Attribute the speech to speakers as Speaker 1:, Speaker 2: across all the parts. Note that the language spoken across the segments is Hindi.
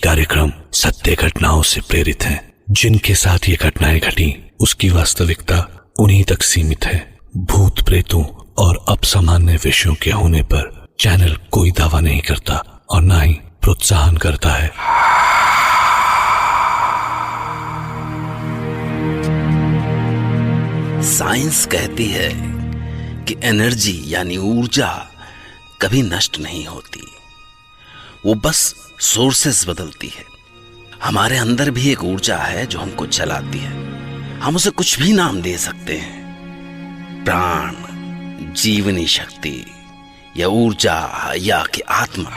Speaker 1: कार्यक्रम सत्य घटनाओं से प्रेरित हैं। जिनके साथ ये घटनाएं घटी उसकी वास्तविकता उन्हीं तक सीमित है। भूत प्रेतों और असामान्य विषयों के होने पर चैनल कोई दावा नहीं करता और ना ही प्रोत्साहन करता है।
Speaker 2: साइंस कहती है कि एनर्जी यानी ऊर्जा कभी नष्ट नहीं होती, वो बस सोर्सेस बदलती है। हमारे अंदर भी एक ऊर्जा है जो हमको चलाती है। हम उसे कुछ भी नाम दे सकते हैं, प्राण, जीवनी शक्ति या ऊर्जा या कि आत्मा।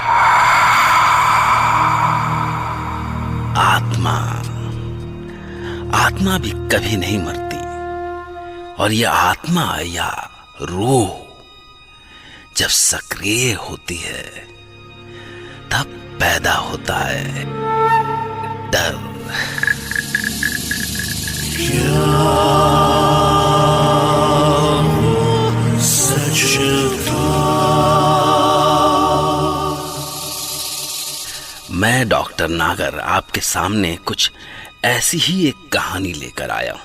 Speaker 2: आत्मा भी कभी नहीं मरती और यह आत्मा या रूह जब सक्रिय होती है तब पैदा होता है डर। मैं डॉक्टर नागर आपके सामने कुछ ऐसी ही एक कहानी लेकर आया हूं।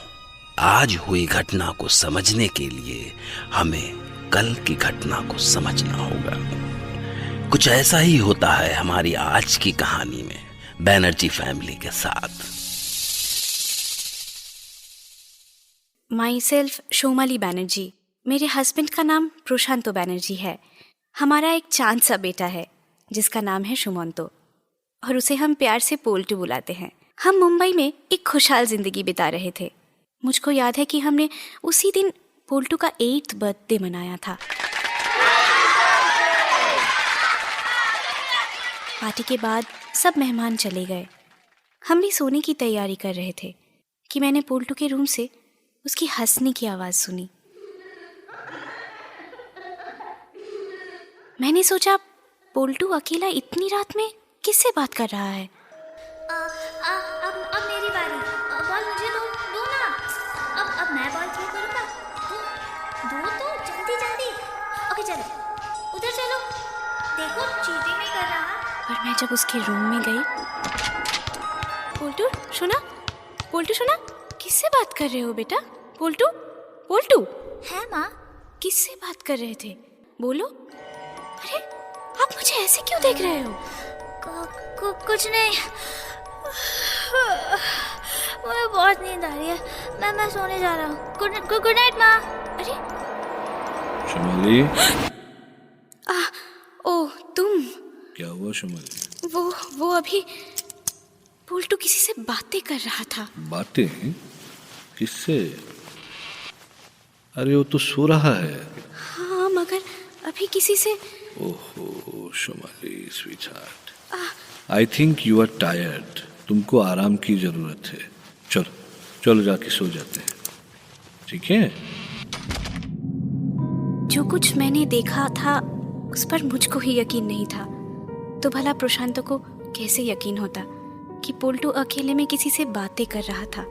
Speaker 2: आज हुई घटना को समझने के लिए हमें कल की घटना को समझना होगा। कुछ ऐसा ही होता है हमारी आज की कहानी में बैनर्जी फैमिली के साथ।
Speaker 3: Myself Shomali Banerjee. मेरे हस्बैंड का नाम प्रशांतो बैनर्जी है। हमारा एक चांद सा बेटा है जिसका नाम है सुमंतो और उसे हम प्यार से पोल्टू बुलाते हैं। हम मुंबई में एक खुशहाल जिंदगी बिता रहे थे। मुझको याद है कि हमने उसी दिन पोल्टू का 8th बर्थडे मनाया था। पार्टी के बाद सब मेहमान चले गए। हम भी सोने की तैयारी कर रहे थे कि मैंने पोल्टू के रूम से उसकी हंसने की आवाज़ सुनी। मैंने सोचा पोल्टू अकेला इतनी रात में किससे बात कर रहा है।
Speaker 4: अब मेरी बारी। बॉल मुझे दो ना। अब मैं बॉल थ्रो करूँगा। दो तो जल्दी। ओके चलो, उधर चलो। देखो चीटिंग नहीं कर रहा।
Speaker 3: और मैं जब उसके रूम में गई, पोल्टू सुना, किससे बात कर रहे हो बेटा? पोल्टू
Speaker 4: है माँ?
Speaker 3: किससे बात कर रहे थे? बोलो। अरे आप मुझे ऐसे क्यों देख रहे हो?
Speaker 4: कुछ नहीं, मुझे बहुत नींद आ रही है। मैं सोने जा रहा हूँ। गुड नाइट माँ।
Speaker 3: अरे
Speaker 5: शमाली।
Speaker 3: ओह तुम।
Speaker 5: क्या हुआ शमाली?
Speaker 3: वो अभी पोल्टू किसी से बातें कर रहा था।
Speaker 5: बातें? किससे? अरे वो तो सो रहा है।
Speaker 3: हाँ मगर अभी किसी से।
Speaker 5: ओहो Shamali sweetheart, I think you are tired. तुमको आराम की जरूरत है। चलो जाके सो जाते हैं, ठीक है?
Speaker 3: जो कुछ मैंने देखा था उस पर मुझको ही यकीन नहीं था, तो भला प्रशांत को कैसे यकीन होता कि पोल्टू अकेले में किसी से बातें कर रहा था।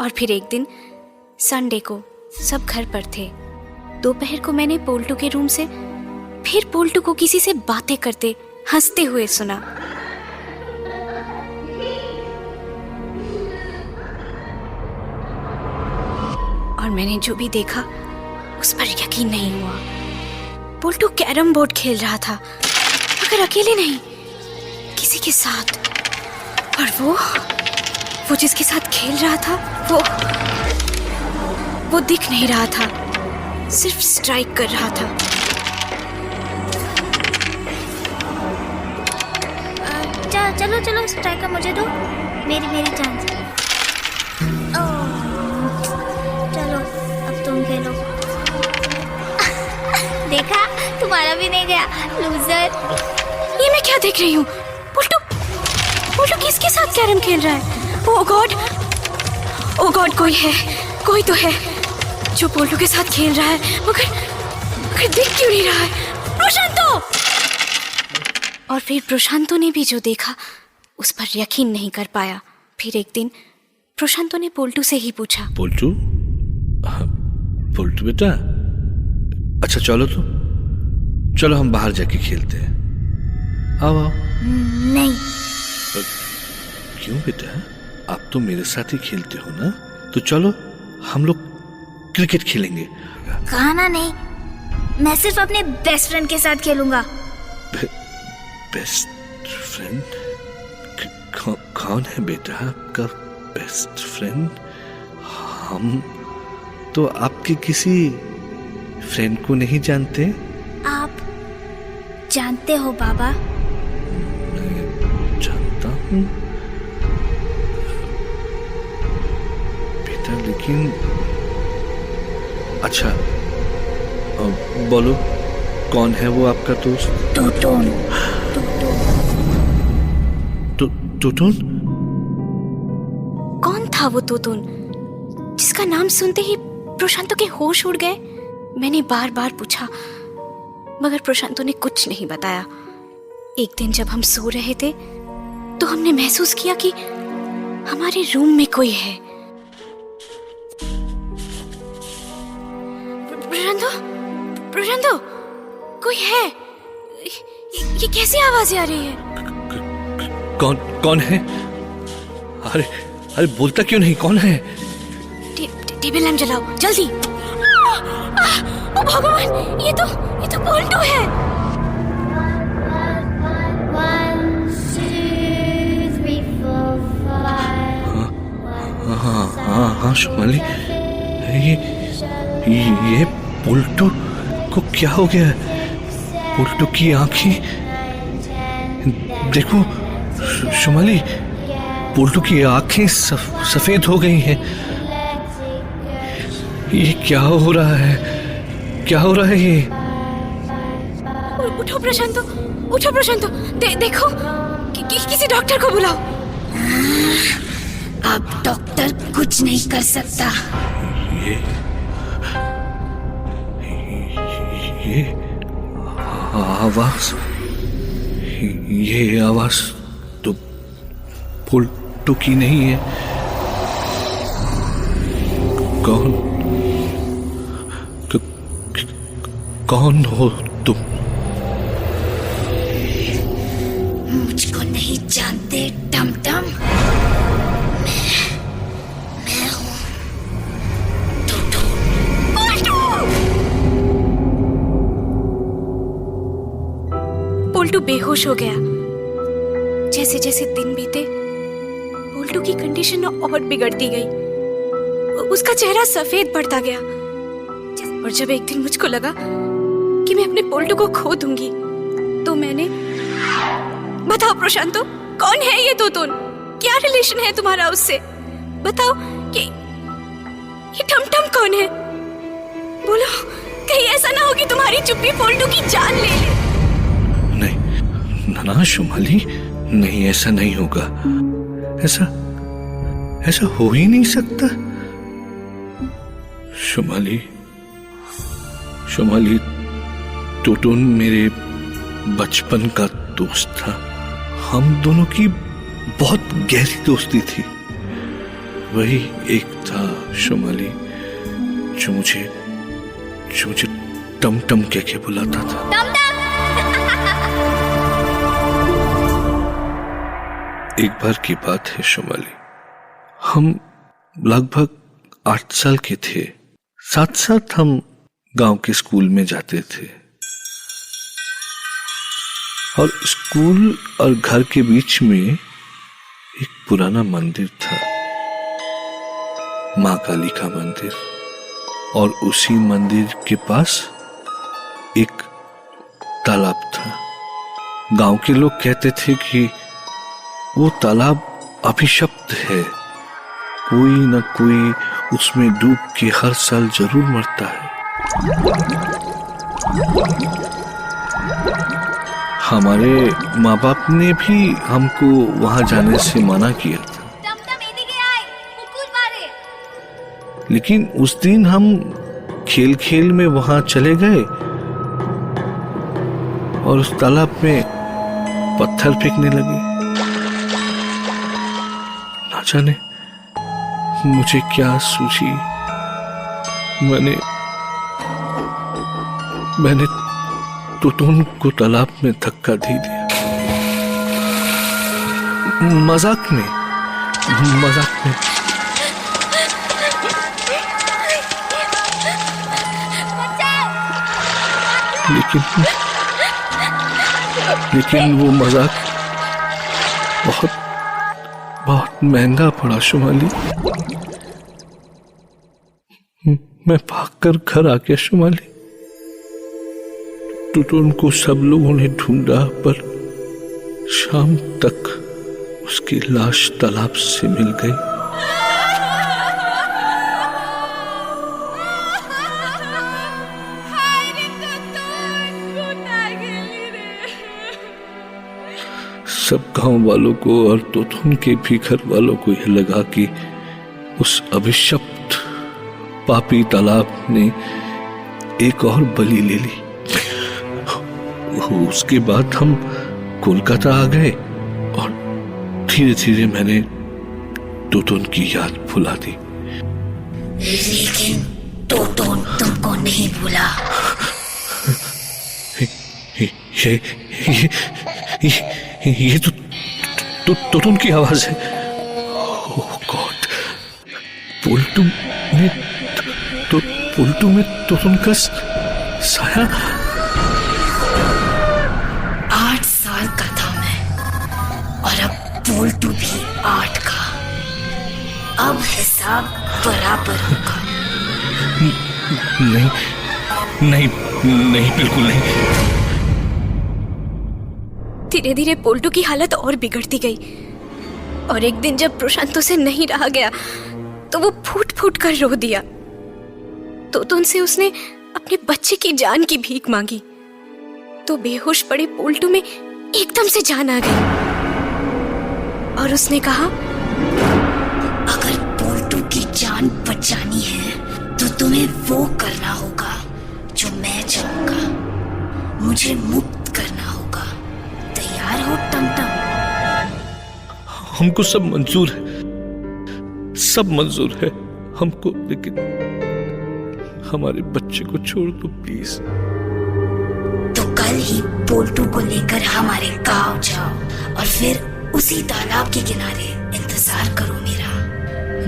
Speaker 3: और फिर एक दिन संडे को सब घर पर थे। दोपहर को मैंने पोल्टू के रूम से फिर पोल्टू को किसी से बातें करते हंसते हुए सुना। और मैंने जो भी देखा उस पर यकीन नहीं हुआ। पोल्टू कैरम बोर्ड खेल रहा था, मगर अकेले नहीं, किसी के साथ। और वो जिसके साथ खेल रहा था वो दिख नहीं रहा था, सिर्फ स्ट्राइक कर रहा था।
Speaker 4: चलो स्ट्राइकर मुझे दो। मेरी चांस। चलो अब तुम खेलो। देखा, तुम्हारा भी नहीं गया, लूजर।
Speaker 3: ये मैं क्या देख रही हूँ? पोल्टू किसके साथ कैरम खेल रहा है? ओह गॉड, कोई तो है जो पोल्टू के साथ खेल रहा है, मगर दिख क्यों नहीं रहा है? प्रशांतो! और फिर प्रशांतो ने भी जो देखा उस पर यकीन नहीं कर पाया। फिर एक दिन प्रशांतो ने पोल्टू से ही पूछा,
Speaker 5: पोल्टू बेटा, अच्छा चलो हम बाहर जाके खेलते हैं। आओ।
Speaker 4: नहीं।
Speaker 5: क्यों बेटा, आप तो मेरे साथ ही खेलते हो ना, तो चलो हम लोग क्रिकेट खेलेंगे।
Speaker 4: कहा ना नहीं, मैं सिर्फ अपने बेस्ट फ्रेंड के साथ खेलूंगा।
Speaker 5: Best friend? कौन है बेटा आपका बेस्ट फ्रेंड? हम तो आपके किसी फ्रेंड को नहीं जानते।
Speaker 4: आप जानते हो बाबा?
Speaker 5: मैं जानता हूँ बेटा, लेकिन अच्छा बोलो, कौन है वो आपका दोस्त?
Speaker 4: टूटून।
Speaker 5: टूटून?
Speaker 3: कौन था वो तोतुन जिसका नाम सुनते ही प्रशांतो के होश उड़ गए? मैंने बार बार पूछा, मगर प्रशांतो ने कुछ नहीं बताया। एक दिन जब हम सो रहे थे तो हमने महसूस किया कि हमारे रूम में कोई है। प्रशांतो, प्रशांतो, कोई है? ये कैसी आवाजें आ रही है?
Speaker 5: कौन है? अरे अरे बोलता क्यों नहीं, कौन है?
Speaker 3: टेबल लैंप जलाओ जल्दी। ओ भगवान, ये तो पोल्टू है।
Speaker 4: 1 2 3 4 5।
Speaker 5: हाँ शुमाली, ये पोल्टू को क्या हो गया? पोल्टू की आंखें देखो शुमाली, पोल्टू की आंखें सफेद हो गई हैं। ये क्या हो रहा है? क्या हो रहा है ये?
Speaker 3: उठो प्रशांतो, उठो प्रशांतो, देखो किसी डॉक्टर को बुलाओ।
Speaker 4: अब डॉक्टर कुछ नहीं कर सकता।
Speaker 5: ये आवाज, ये आवाज तो पोल्टू की नहीं है। कौन हो तुम?
Speaker 4: मुझको नहीं जानते टमटम। मैं हूँ
Speaker 3: पोल्टू बेहोश हो गया। जैसे जैसे दिन बीते पोल्टू की कंडीशन और बिगड़ती गई। उसका चेहरा सफेद पड़ता गया। और जब एक दिन मुझको लगा कि मैं अपने पोल्टू को खो दूंगी, तो मैंने... बताओ प्रशांतो, कौन है ये तोतुन? क्या रिलेशन है तुम्हारा उससे? बताओ कि ये टमटम कौन है? बोलो, कहीं ऐसा ना हो कि तुम्हारी चुप्पी पोल्टू की जान ले ले।
Speaker 5: नहीं ना शुमाली, नहीं, ऐसा नहीं होगा। ऐसा हो ही नहीं सकता। शुमाली, टोटोन मेरे बचपन का दोस्त था। हम दोनों की बहुत गहरी दोस्ती थी। वही एक था शुमाली जो मुझे टमटम कह के बुलाता था। एक बार की बात है शुमाली, हम लगभग 8 साल के थे। साथ साथ हम गांव के स्कूल में जाते थे, और स्कूल और घर के बीच में एक पुराना मंदिर था, माँ काली का मंदिर। और उसी मंदिर के पास एक तालाब था। गांव के लोग कहते थे कि वो तालाब अभिशप्त है, कोई न कोई उसमें डूब के हर साल जरूर मरता है। हमारे माँ बाप ने भी हमको वहां जाने से मना किया था, लेकिन उस दिन हम खेल खेल में वहां चले गए और उस तालाब में पत्थर फेंकने लगे। ना जाने मुझे क्या सूझी, मैंने टोटोन को तालाब में धक्का दे दिया। मजाक में, मजाक में। लेकिन वो मजाक बहुत बहुत महंगा पड़ा शुमाली। मैं भागकर घर आ गया शुमाली। टुटुन को सब लोगों ने ढूंढा, पर शाम तक उसकी लाश तालाब से मिल गई। सब गांव वालों को और टुटुन के भी घर वालों को यह लगा कि उस अभिशप्त पापी तालाब ने एक और बलि ले ली। उसके बाद हम कोलकाता आ गए और धीरे धीरे मैंने टुटुन की याद भुला दी।
Speaker 4: लेकिन टुटुन तुमको नहीं भूला।
Speaker 5: ये तो टुटुन की आवाज है। ओह गॉड, पुलटू में टुटुन का साया।
Speaker 4: 8 साल का था मैं, और अब पुलटू भी 8 का। अब हिसाब बराबर होगा।
Speaker 5: नहीं नहीं नहीं, बिल्कुल नहीं।
Speaker 3: धीरे धीरे पोल्टू की हालत और बिगड़ती गई, और एक दिन जब प्रशांत से नहीं रहा गया तो वो फूट फूट कर रो दिया। तो उनसे उसने अपने बच्चे की जान की भीख मांगी। तो बेहोश पड़े पोल्टू में एकदम से जान आ गई, और उसने कहा,
Speaker 4: अगर पोल्टू की जान बचानी है तो तुम्हें वो करना होगा जो मैं चाहूंगा। मुझे मुक्त करना होगा। तैयार हो टमटम?
Speaker 5: हमको सब मंजूर है, सब मंजूर है हमको, लेकिन हमारे बच्चे को छोड़ दो प्लीज।
Speaker 4: तो कल ही पोल्टू को लेकर हमारे गांव जाओ, और फिर उसी तालाब के किनारे इंतजार करो मेरा,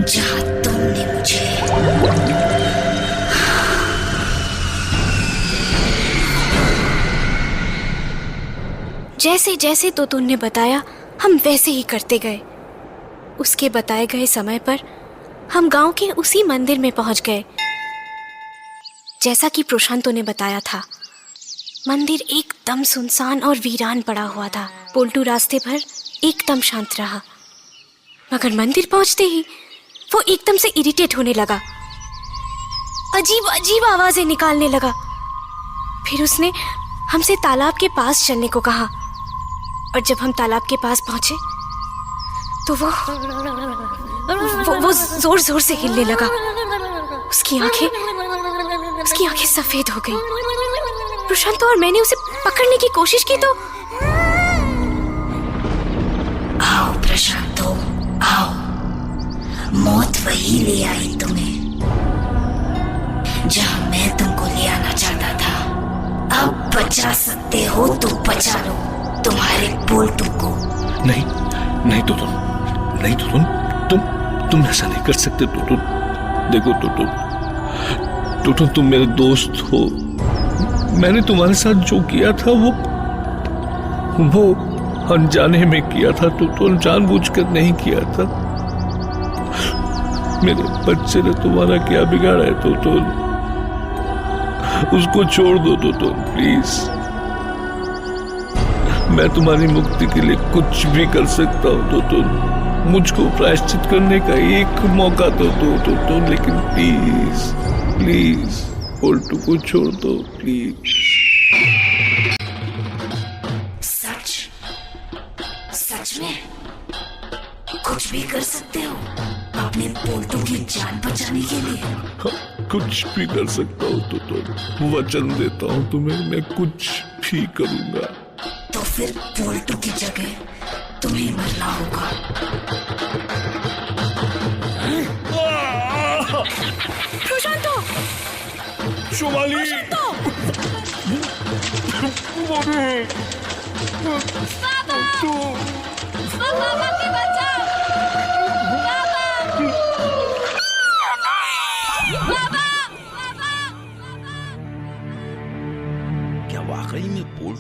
Speaker 4: जहां तुमने मुझे।
Speaker 3: जैसे जैसे तोतुन ने बताया हम वैसे ही करते गए। उसके बताए गए समय पर हम गांव के उसी मंदिर में पहुंच गए जैसा कि प्रशांतों ने बताया था। मंदिर एकदम सुनसान और वीरान पड़ा हुआ था। पोल्टू रास्ते भर एकदम शांत रहा, मगर मंदिर पहुंचते ही वो एकदम से इरिटेट होने लगा, अजीब अजीब आवाजें निकालने लगा। फिर उसने हमसे तालाब के पास चलने को कहा, और जब हम तालाब के पास पहुंचे तो वो जोर जोर से हिलने लगा। उसकी आंखें सफेद हो गई। प्रशांत और मैंने उसे पकड़ने की कोशिश की तो
Speaker 4: आओ प्रशांतो, आओ। मौत वही ले आई तुम्हें जहां मैं तुमको ले आना चाहता था। अब बचा सकते हो तो बचा लो तुम्हारे पोल्टू को।
Speaker 5: नहीं नहीं टुटुन, नहीं टुटुन, तुम ऐसा नहीं कर सकते टुटुन। देखो टुटुन, तुम मेरे दोस्त हो। मैंने तुम्हारे साथ जो किया था वो अनजाने में किया था टुटुन, जानबूझकर नहीं किया था। मेरे बच्चे ने तुम्हारा क्या बिगाड़ा है टुटुन? उसको छोड़ दो टुटुन प्लीज। मैं तुम्हारी मुक्ति के लिए कुछ भी कर सकता हूँ टुटुन। मुझको प्रायश्चित करने का एक मौका तो दो टुटुन, लेकिन प्लीज प्लीज पोल्टू को छोड़ दो प्लीज।
Speaker 4: सच में कुछ भी कर सकते हो अपने पोल्टू की जान बचाने के लिए?
Speaker 5: कुछ भी कर सकता हूँ टुटुन, वचन देता हूँ तुम्हें, मैं कुछ भी करूंगा।
Speaker 4: तो फिर पोल्टू की जगह तुम्हें मरना होगा।
Speaker 3: प्रशांतो!
Speaker 5: शुमाली!
Speaker 3: पापा! पापा, मम्मी बचाओ!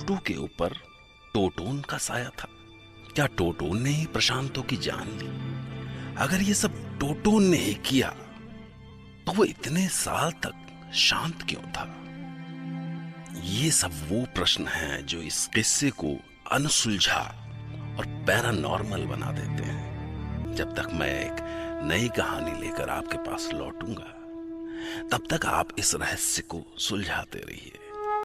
Speaker 2: पोल्टू के ऊपर टोटोन का साया था। क्या टोटोन ने ही प्रशांतों की जान ली? अगर ये सब टोटोन ने ही किया तो वो इतने साल तक शांत क्यों था? ये सब वो प्रश्न हैं जो इस किस्से को अनसुलझा और पैरानॉर्मल बना देते हैं। जब तक मैं एक नई कहानी लेकर आपके पास लौटूंगा, तब तक आप इस रहस्य को सुलझाते रहिए।